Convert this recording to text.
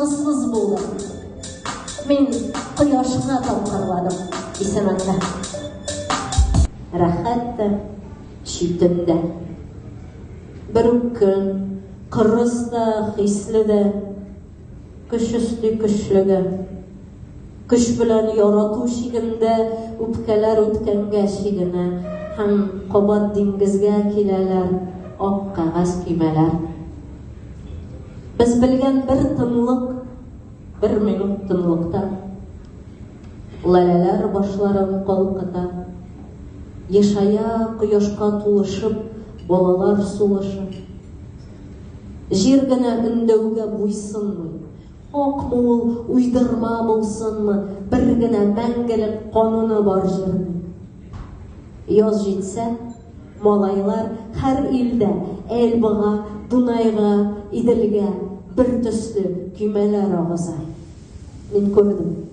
Ызгысыз булдым. Мен кояшыңа талкарладым, исәмәтә. Рәхәттә, читендә. Бер көн, кырыс да, хисле дә, көч өсти көчлеге. Көч белән ярату шигендә үпкәләр үткәнгә шигенә, һәм кабат диңгезгә киләләр, ак кәгазь көймәләр. Без белгән бер тынлык, бер минут тынлыкта, ләләләр башларын калкыта, ешая кояшка тулышып, балалар сулышып. Җир генә өндәүгә буйсынмый, акмы ул уйдырма булсынмы, бер генә мәңгелек кануны бар җирнең. Яз җитсә, малайлар һәр илдә Элбага, Дунайга, Иделгә бер төсле көймәләр агыза. Мин күрдем.